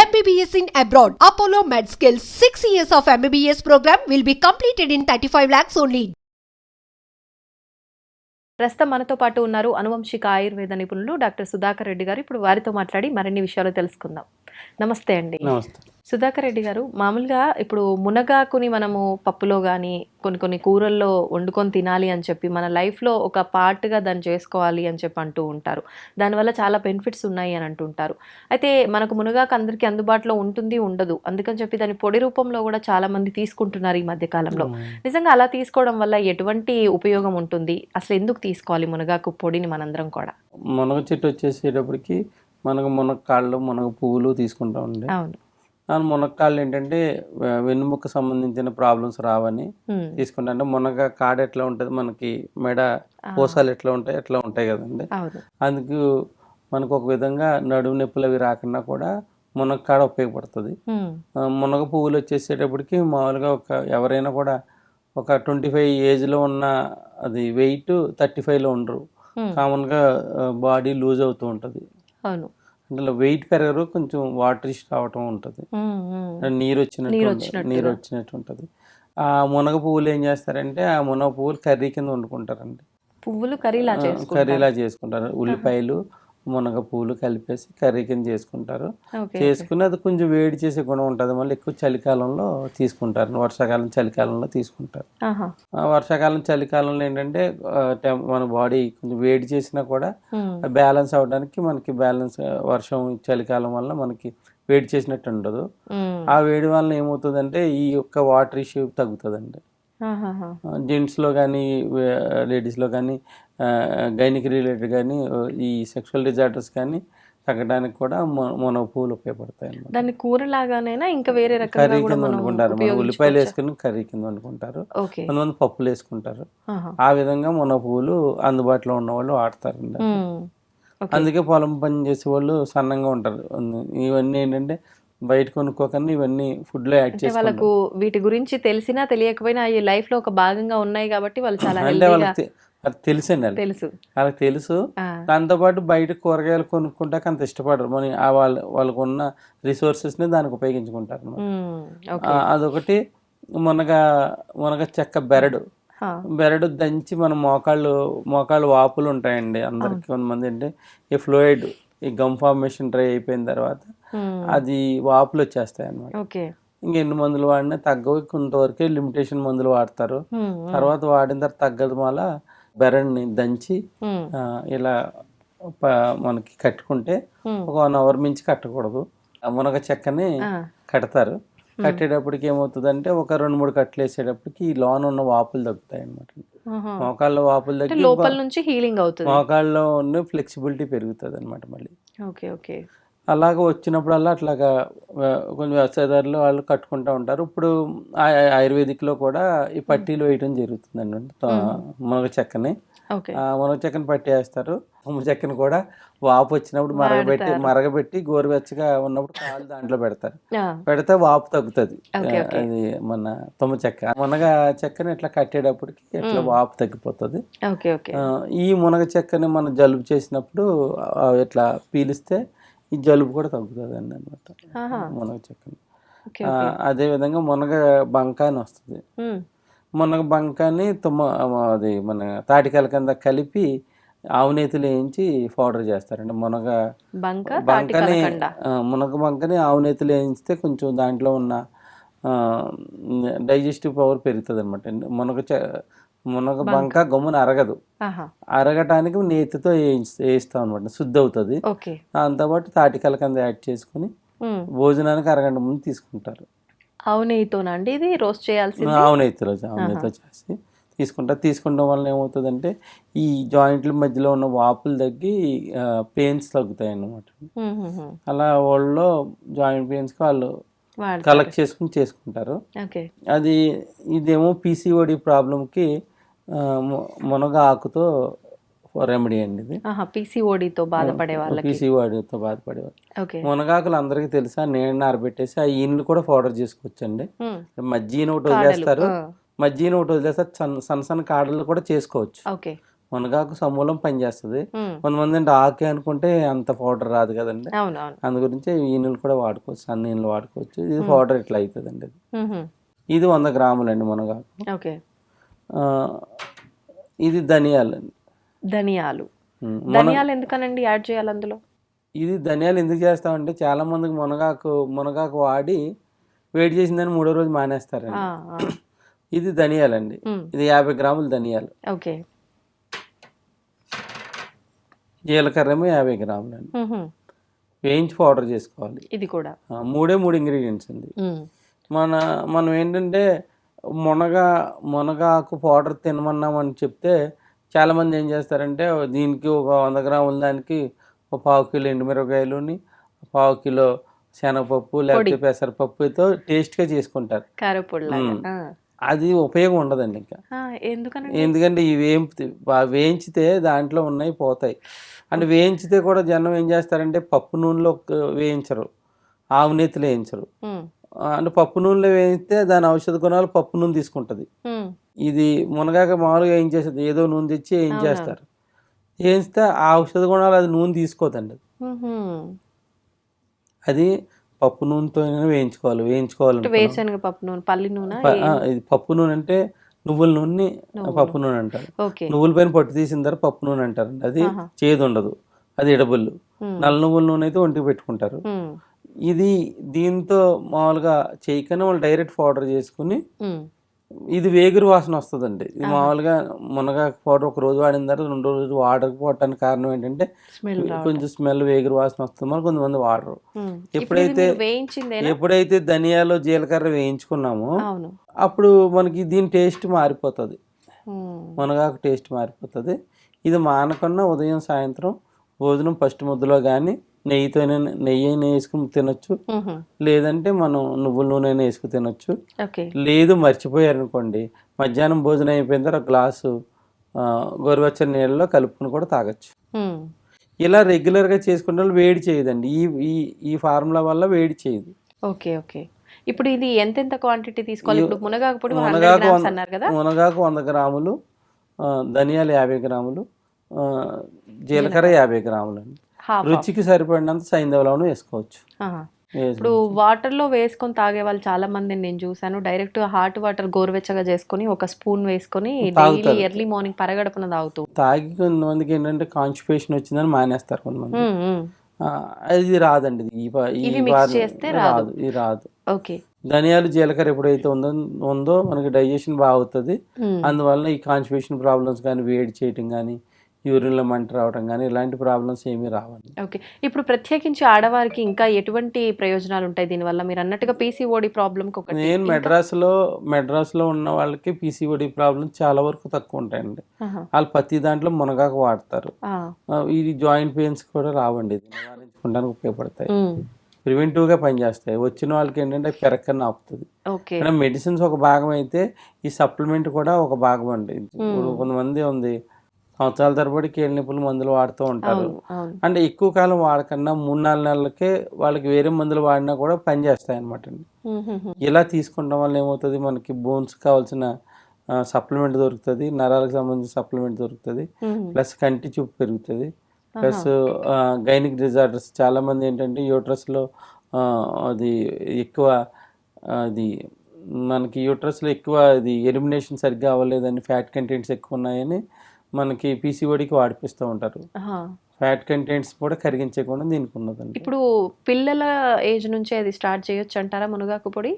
MBBS in abroad. Apollo MedSkill 6 years of MBBS program will be completed in 35 lakhs only. ప్రస్తుతం మనతో పాటు ఉన్నారు అనువంశిక ఆయుర్వేద నిపుణులు డాక్టర్ సుధాకర్ రెడ్డి గారు. ఇప్పుడు వారితో మాట్లాడి మరిన్ని విషయాలు తెలుసుకుందాం. నమస్తే అండి. నమస్తే. సుధాకర్ రెడ్డి గారు, మామూలుగా ఇప్పుడు మునగాకుని మనము పప్పులో కానీ కొన్ని కూరల్లో వండుకొని తినాలి అని చెప్పి మన లైఫ్లో ఒక పార్ట్గా దాన్ని చేసుకోవాలి అని చెప్పి అంటూ ఉంటారు. దానివల్ల చాలా బెనిఫిట్స్ ఉన్నాయి అని అంటుంటారు. అయితే మనకు మునగాకు అందరికీ అందుబాటులో ఉంటుంది ఉండదు, అందుకని చెప్పి దాని పొడి రూపంలో కూడా చాలా మంది తీసుకుంటున్నారు ఈ మధ్య కాలంలో. నిజంగా అలా తీసుకోవడం వల్ల ఎటువంటి ఉపయోగం ఉంటుంది? అసలు ఎందుకు తీసుకోవాలి మునగాకు పొడిని మనందరం కూడా? మునగ చెట్టు వచ్చేసేటప్పటికి మనకు మునక్కాళ్ళు మునగ పువ్వులు తీసుకుంటామండి. అవును. మునక్కాళ్ళు ఏంటంటే వెన్నుముక్క సంబంధించిన ప్రాబ్లమ్స్ రావని తీసుకుంటా. అంటే మునగ కాడ ఎట్లా ఉంటుంది, మనకి మెడ పూసాలు ఎట్లా ఉంటాయి అట్లా ఉంటాయి కదండి. అందుకు మనకు ఒక విధంగా నడుము నొప్పులు అవి రాకుండా కూడా మునక్కాడ ఉపయోగపడుతుంది. మునగ పువ్వులు వచ్చేసేటప్పటికి మామూలుగా ఎవరైనా కూడా ఒక 25 ఏజ్లో ఉన్న అది వెయిట్ 35లో ఉండరు. కామన్గా బాడీ లూజ్ అవుతూ ఉంటుంది. అవును. అంటే వెయిట్ పెరగరు, కొంచెం వాటర్ రావటం ఉంటుంది, నీరు వచ్చినట్టు ఉంటుంది. ఆ మునగ పువ్వులు ఏం చేస్తారంటే ఆ మునగ పువ్వులు కర్రీ కింద వండుకుంటారండి. పువ్వులు కర్రీలా చేసుకుంటారు. ఉల్లిపాయలు మునగ పువ్వులు కలిపేసి కర్రీ కింద చేసుకుంటారు. చేసుకుని అది కొంచెం వేడి చేసే గుణం ఉంటుంది. మళ్ళీ ఎక్కువ చలికాలంలో తీసుకుంటారు, వర్షాకాలం చలికాలంలో తీసుకుంటారు. వర్షాకాలం చలికాలంలో ఏంటంటే మన బాడీ కొంచెం వేడి చేసినా కూడా బ్యాలెన్స్ అవడానికి మనకి వర్షం చలికాలం వల్ల మనకి వేడి చేసినట్టు ఉండదు. ఆ వేడి వల్ల ఏమవుతుందంటే ఈ యొక్క వాటర్ ఇష్యూ తగ్గుతుందండి. జెంట్స్లో కానీ లేడీస్లో కానీ గైనిక్ రిలేటెడ్ కానీ ఈ సెక్షువల్ డిజార్డర్స్ కానీ తగ్గడానికి కూడా మునగ పువ్వులు ఉపయోగపడతాయి. దాన్ని కూర లాగానైనా ఇంకా వేరే కర్రీ కింద వండుకుంటారు. ఉల్లిపాయలు వేసుకుని కర్రీ కింద వండుకుంటారు, కొంతమంది పప్పులు వేసుకుంటారు. ఆ విధంగా మునగ పువ్వులు అందుబాటులో ఉన్న వాళ్ళు వాడతారండి. అందుకే పొలం పని చేసే వాళ్ళు సన్నంగా ఉంటారు. ఇవన్నీ ఏంటంటే బయట కొనుక్కోకన్నా ఇవన్నీ ఫుడ్ లో యాడ్ చేసి వాళ్ళకు వీటి గురించి తెలిసినా తెలియకపోయినా ఈ లైఫ్ లో ఒక భాగంగా ఉన్నాయి కాబట్టి వాళ్ళు చాలా తెలుసండి, వాళ్ళకి తెలుసు. దాంతోపాటు బయట కూరగాయలు కొనుక్కుంటాక అంత ఇష్టపడరు. మన వాళ్ళకు ఉన్న రిసోర్సెస్ ని దానికి ఉపయోగించుకుంటారు. అదొకటి. మునగ చెక్క బెరడు దంచి మన మోకాళ్ళు వాపులు ఉంటాయండి అందరికి. కొంతమంది అంటే ఈ ఫ్లూయిడ్ ఈ గమ్ ఫార్మేషన్ డ్రై అయిపోయిన తర్వాత అది వాపులు వచ్చేస్తాయి అన్నమాట. ఇంకెన్ని మందులు వాడినా తగ్గవు, కొంతవరకే లిమిటేషన్ మందులు వాడతారు. తర్వాత వాడిన తర్వాత తగ్గదు. మళ్ళా బెరడ్ని దంచి ఇలా మనకి కట్టుకుంటే ఒక 1 hour మించి కట్టకూడదు. మునగ చెక్కని కడతారు. కట్టేటప్పటికి ఏమవుతుందంటే ఒక 2-3 కట్టలు వేసేటప్పటికి ఈ లోన ఉన్న వాపులు తగ్గుతాయి అనమాట. మోకాళ్ళలో వాపులు తగ్గి లోపల నుంచి హీలింగ్ అవుతుంది, మోకాళ్ళలో ఉన్న ఫ్లెక్సిబిలిటీ పెరుగుతుంది అనమాట. మళ్ళీ అలాగ వచ్చినప్పుడల్లా అట్లాగా కొంచెం వ్యవసాయదారులు వాళ్ళు కట్టుకుంటూ ఉంటారు. ఇప్పుడు ఆయుర్వేదిక్లో కూడా ఈ పట్టీలు వేయడం జరుగుతుంది అండి. మునగ చెక్కని మునగ చెక్కని పట్టి వేస్తారు. మునగ చెక్కని కూడా వాపు వచ్చినప్పుడు మరగబెట్టి గోరువెచ్చగా ఉన్నప్పుడు కాళ్ళు దాంట్లో పెడితే వాపు తగ్గుతుంది. అది మన తుమ్మ చెక్క. మునగ చెక్కని ఇట్లా కట్టేటప్పటికి ఇట్లా వాపు తగ్గిపోతుంది. ఈ మునగ చెక్కని మనం జలుబు చేసినప్పుడు ఇట్లా పీలిస్తే ఈ జలుబు కూడా తగ్గుతుంది అండి అనమాట మునగ చెక్కని. అదేవిధంగా మునగ బంక అని వస్తుంది. మునగ బంకాని అది మన తాటికాయల కింద కలిపి ఆవునేతిలో వేయించి పౌడర్ చేస్తారండి. మునగ బంకని ఆవునేతిలో వేయించితే కొంచెం దాంట్లో ఉన్న డైజెస్టివ్ పవర్ పెరుగుతుంది అనమాట. మునగ బంక గమ్మున అరగటానికి నేతితో వేయిస్తాం అనమాట, శుద్ధి అవుతుంది. దాంతోపాటు తాటికాయల కింద యాడ్ చేసుకుని భోజనానికి అరగంట ముందు తీసుకుంటారు. ఆవునేతితోనండి ఇది రోస్ట్ చేయాల్సి? ఆవునేతితో చేసి తీసుకుంటాం వల్ల ఏమవుతుందంటే ఈ జాయింట్ల మధ్యలో ఉన్న వాపులు తగ్గి పెయిన్స్ తగ్గుతాయి అన్నమాట. అలా వాళ్ళలో జాయింట్ పెయిన్స్ కి వాళ్ళు కలెక్ట్ చేసుకుంటారు. ఇదేమో పీసీఓడి ప్రాబ్లంకి మునగ ఆకుతో రెమెడీ అండి. ఇది పీసీఓడితో బాధపడే వాళ్ళు మునగాకులు అందరికీ తెలుసా, నీళ్ళని ఆరబెట్టేసి ఆ ఈయనలు కూడా పౌడర్ చేసుకోవచ్చండి. మజ్జిగని ఒకటి వదిలేస్తారు, సన్న సన్న కాడలు కూడా చేసుకోవచ్చు. మునగాకు సమూలం పనిచేస్తుంది. ఉమ్, కొంతమంది అంటే ఆకే అనుకుంటే అంత పౌడర్ రాదు కదండి. అవును అవును. అందు గురించి ఈనులు కూడా వాడుకోవచ్చు, సన్న ఈనులు వాడుకోవచ్చు. ఇది ఉమ్, పౌడర్ ఇట్లా అవుతుందండి. ఉహు, ఇది 100 గ్రాములండి మునగాకు. ఓకే. ఆ, ఇది ధనియాలండి. ధనియాలు. మునగ ధనియాలు ఎందుకనండి యాడ్ చేయాలి అందులో? ఇది ధనియాలు ఎందుకు చేస్తామంటే చాలా మందికి మునగాకు వాడి వేడి చేసిందని 3వ రోజు ఆ, మానేస్తారండి. ఆ, ఇది ధనియాలండి. ఉమ్, ఇది 50 గ్రాములు ధనియాలు. ఓకే. జీలకర్ర ఏమో 50 గ్రాములండి. ఉహు, వేయించి పౌడర్ చేసుకోవాలి. ఇది కూడా. మూడే 3 ఇంగ్రీడియంట్స్ అండి. ఉమ్, మనం ఏంటంటే మునగాకు పౌడర్ తినమన్నామని చెప్తే చాలామంది ఏం చేస్తారంటే దీనికి ఒక 100 గ్రాముల దానికి ఒక 1/2 కిలో ఎండుమిరపకాయలుని 1/2 కిలో శనగపప్పు పొడి, లేకపోతే పెసరపప్పుతో టేస్ట్గా చేసుకుంటారు. కారపొడి లాగా. ఉమ్. అది ఉపయోగం ఉండదండి ఇంకా. ఎందుకనండి? ఎందుకంటే ఇవి వేయించితే దాంట్లో ఉన్నాయి పోతాయి. అంటే వేయించితే కూడా జనం ఏం చేస్తారంటే పప్పు నూనెలో వేయించరు, ఆవు నేతిలో వేయించరు. ఉమ్, అంటే పప్పు నూనెలో వేయిస్తే దాని ఔషధ గుణాలు పప్పు నూనె తీసుకుంటుంది. ఉమ్, ఇది మునగాక మామూలుగా ఏం చేస్తుంది, ఏదో నూనె తెచ్చి ఏం అవునవును. చేస్తారు, వేయిస్తే ఆ ఔషధ గుణాలు అది నూనె తీసుకోదండి. ఉహు. అది పప్పు నూనెతో వేయించుకోవాలి. వేరుశనగ పప్పు నూనె, పల్లి నూనె, ఇది పప్పు నూనె అంటే నువ్వుల నూనె నువ్వులు. పప్పు నూనె అంటారు. ఓకే. నువ్వుల పైన పొట్టు తీసిన తర్వాత పప్పు నూనె అంటారండి. అది ఆహా. చేదు ఉండదు, అది ఎడబుల్లు. ఉమ్, నల్ల నువ్వుల నూనె అయితే ఒంటికి పెట్టుకుంటారు. ఉమ్, ఇది దీంతో మామూలుగా చేయకనే వాళ్ళు డైరెక్ట్ పౌడర్ చేసుకుని ఉమ్, ఇది వేగురు వాసన వస్తుందండి. ఇది ఆహా. మామూలుగా మునగాకు పౌడర్ ఒక రోజు వాడిన తర్వాత 2వ రోజు వాడకపోవటానికి కారణం ఏంటంటే స్మెల్ రావటం. కొంచెం స్మెల్ వేగురు వాసన వస్తుంది, మరి కొంతమంది వాడరు. ఉమ్, ఇప్పుడు ఇది ఎప్పుడైతే మీరు వేయించిందేనా? ఎప్పుడైతే ధనియాలు జీలకర్ర వేయించుకున్నామో అవును. అప్పుడు మనకి దీని టేస్ట్ మారిపోతుంది, ఉమ్, మునగాకు టేస్ట్ మారిపోతుంది. ఇది మానకుండా ఉదయం సాయంత్రం భోజనం ఫస్ట్ ముద్దలో కానీ నెయ్యి వేసుకుని తినొచ్చు, ఉహు, లేదంటే మనం నువ్వుల నూనె వేసుకుని తినొచ్చు. ఓకే. లేదు మర్చిపోయారనుకోండి, మధ్యాహ్నం భోజనం అయిపోయిన తర్వాత ఒక గ్లాసు గోరువెచ్చని నీళ్ళలో కలుపుకుని కూడా తాగొచ్చు. ఉమ్, ఇలా రెగ్యులర్గా చేసుకునే వాళ్ళు వేడి చేయదండి. ఈ ఈ ఈ ఫార్ములా వల్ల వేడి చేయదు. ఓకే. ఓకే. ఇప్పుడు ఇది ఎంతెంత క్వాంటిటీ తీసుకోవాలి? ఇప్పుడు మునగాకు పొడి 100 మునగాకు గ్రామ్స్ అన్నారు కదా? మునగాకు 100 గ్రాములు, ధనియాలు 50 గ్రాములు, జీలకర్ర 50 గ్రాములు అండి. హాఫ్. రుచికి సరిపడినంత సైంధవ లవణం వేసుకోవచ్చు. ఇప్పుడు వాటర్ లో వేసుకొని తాగే వాళ్ళు చాలా మంది నేను చూసాను. డైరెక్ట్ హాట్ వాటర్ గోరువెచ్చగా చేసుకొని ఒక స్పూన్ వేసుకొని డైలీ ఎర్లీ మార్నింగ్ పరగడపున తాగుతూ. తాగి కొంతమందికి ఏంటంటే కాన్స్టిపేషన్ వచ్చిందని మానేస్తారు కొంతమంది. ఉమ్, ఉమ్. ఇది రాదండి. ఇవి mix చేస్తే రాదు. ఇది రాదు. ఓకే. ధనియాలు జీలకర్ర ఎప్పుడైతే ఉందో మనకి డైజెషన్ బాగా అవుతుంది. ఉమ్, అందువల్ల ఈ కాన్స్టిపేషన్ ప్రాబ్లమ్స్ కానీ, వేడి చేయటం కానీ, యూరిన్లో మంట రావడం కానీ ఇలాంటి ప్రాబ్లమ్స్ ఏమీ రావండి. ఓకే. ఇప్పుడు ప్రత్యేకించి ఆడవారికి ఇంకా ఎటువంటి ప్రయోజనాలు ఉంటాయి దీనివల్ల? మీరు అన్నట్టుగా పీసీఓడి ప్రాబ్లం ఒకటి. నేను మెడ్రాస్లో ఉన్న వాళ్ళకి పీసీఓడి ప్రాబ్లమ్స్ చాలా వరకు తక్కువ ఉంటాయండి. ఆహా. వాళ్ళు ప్రతి దాంట్లో మునగాకు వాడతారు. ఆ. ఇది జాయింట్ పెయిన్స్ కూడా రావండి, ఇది నివారించుకోవడానికి ఉపయోగపడతాయి, ఉమ్, ప్రివెంటివ్గా పనిచేస్తాయి. వచ్చిన వాళ్ళకి ఏంటంటే పెరక్కని ఆపుతుంది. ఓకే. అంటే మెడిసిన్స్ ఒక భాగం అయితే ఈ సప్లిమెంట్ కూడా ఒక భాగం అండి. ఇప్పుడు కొంతమంది ఉంది సంవత్సరాల తరబడి కీళ్ళ నొప్పులు మందులు వాడుతూ ఉంటారు. అవును అవును. అంటే ఎక్కువ కాలం వాడకన్నా 3-4 నెలలకే వాళ్ళకి వేరే మందులు వాడినా కూడా పనిచేస్తాయి అనమాట అండి. ఉహుహు. ఇలా తీసుకుంటాం వల్ల ఏమవుతుంది, మనకి బోన్స్ కావాల్సిన సప్లిమెంట్ దొరుకుతుంది, నరాలకు సంబంధించిన సప్లిమెంట్ దొరుకుతుంది, ఉహు. ప్లస్ కంటి చూపు పెరుగుతుంది, ప్లస్ గైనిక్ డిజార్డర్స్ చాలామంది ఏంటంటే యూట్రస్లో అది ఎక్కువ అది మనకి యూట్రస్లో ఎక్కువ ఇది ఎలిమినేషన్ సరిగ్గా అవ్వలేదని, ఫ్యాట్ కంటెంట్స్ ఎక్కువ ఉన్నాయని మనకి పీసీఓడికి వాడిపిస్తూ ఉంటారు. ఆహా. ఫ్యాట్ కంటెంట్స్ కూడా కరిగించకుండా దీనికి ఉన్నదండి. ఇప్పుడు పిల్లల ఏజ్ నుంచే అది స్టార్ట్ చేయొచ్చు అంటారా మునగాకు పొడి?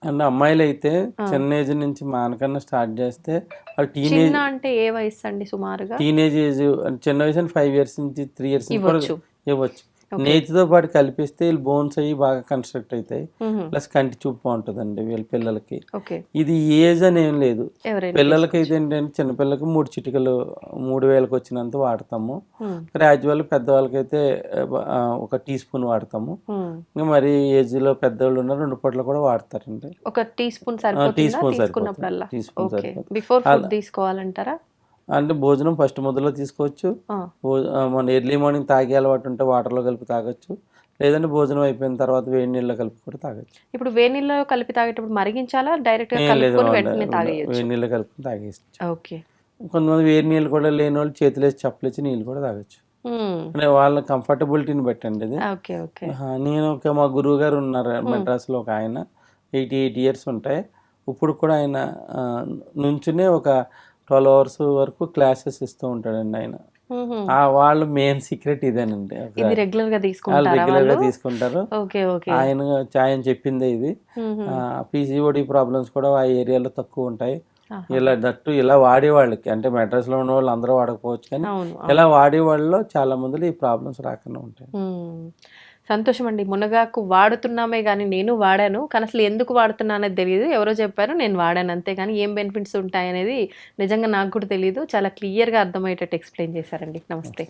అండ్ అమ్మాయిలు అయితే చిన్న ఏజ్ నుంచి మానకన్నా స్టార్ట్ చేస్తే వాళ్ళు చిన్న అంటే ఏ వయసు అండి సుమారుగా? టీనేజ్ ఏజ్ చిన్న వయసు 5 years నుంచి 3 years నుంచి కూడా ఇవ్వచ్చు. ఇవ్వచ్చు. నేతితో పాటు కలిపిస్తే వీళ్ళు బోన్స్ అయ్యి బాగా కన్స్ట్రక్ట్ అవుతాయి, ఉహు. ప్లస్ కంటి చూపు బాగుంటుందండి వీళ్ళ పిల్లలకి. ఓకే. ఇది ఏజ్ అని ఏం లేదు, ఎవరైనా పిల్లలకి అయితే ఏంటంటే చిన్నపిల్లలకి 3 చిటికలు 3000కి వచ్చినంత వాడతాము. ఉమ్, గ్రాడ్యువల్ పెద్దవాళ్ళకైతే ఒక టీ స్పూన్ వాడతాము. ఉమ్. ఇంకా మరి ఏజ్లో పెద్దవాళ్ళు ఉన్న 2 పూటలు కూడా వాడతారండి. ఒక టీ స్పూన్ టీ సరిపోతుందా స్పూన్ తీసుకున్నప్పుడల్లా? Tea spoon okay. సరిపోతుంది. బిఫోర్ ఫుడ్ తీసుకోవాలంటారా? అంటే భోజనం ఫస్ట్ ముద్దలో తీసుకోవచ్చు, ఆ. మన ఎర్లీ మార్నింగ్ తాగే అలవాటు ఉంటే వాటర్లో కలిపి తాగొచ్చు, లేదంటే భోజనం అయిపోయిన తర్వాత వేడి నీళ్ళలో కలిపి కూడా తాగొచ్చు. ఇప్పుడు వేడి నీళ్ళలో కలిపి తాగేటప్పుడు మరిగించాలా? డైరెక్ట్ గా ఏం లేదు, కలుపుకొని వెంటనే తాగేయచ్చు? వేడి నీళ్ళు కలిపి తాగేసి. ఓకే. కొంతమంది వేడి నీళ్ళు కూడా లేని వాళ్ళు చేతులు వేసి చప్పలేసి నీళ్ళు కూడా తాగొచ్చు. అంటే వాళ్ళ కంఫర్టబిలిటీని బట్టండి ఇది. ఓకే ఓకే నేను మా గురువు గారు ఉన్నారు మెడ్రాస్లో, ఒక ఆయన 88 ఇయర్స్ ఉంటాయి. ఇప్పుడు కూడా ఆయన నుంచునే ఒక 12 అవర్స్ వరకు క్లాసెస్ ఇస్తూ ఉంటాడండి ఆయన. వాళ్ళ మెయిన్ సీక్రెట్ ఇదేనండి. ఇది రెగ్యులర్ గా వాళ్ళు తీసుకుంటారా రెగ్యులర్ గా వాళ్ళు? తీసుకుంటారు. ఓకే ఓకే ఆయన చెప్పిందే ఇది. పీసీఓడి ప్రాబ్లమ్స్ కూడా ఆ ఏరియాలో తక్కువ ఉంటాయి. ఇలా దట్టు ఇలా వాడేవాళ్ళకి, అంటే మెడ్రాస్లో ఉన్న వాళ్ళు అందరూ వాడకపోవచ్చు, కానీ అవును ఇలా వాడేవాళ్ళలో చాలా మందిలో ఈ ప్రాబ్లమ్స్ రాకుండా ఉంటాయి. సంతోషం అండి. మునగాకు వాడుతున్నామే కానీ నేను వాడాను, కానీ అసలు ఎందుకు వాడుతున్నానో తెలియదు. ఎవరో చెప్పారు, నేను వాడాను అంతే. కానీ ఏం బెనిఫిట్స్ ఉంటాయి అనేది నిజంగా నాకు కూడా తెలియదు. చాలా క్లియర్గా అర్థమయ్యేటట్టు ఎక్స్ప్లెయిన్ చేశారండి. నమస్తే.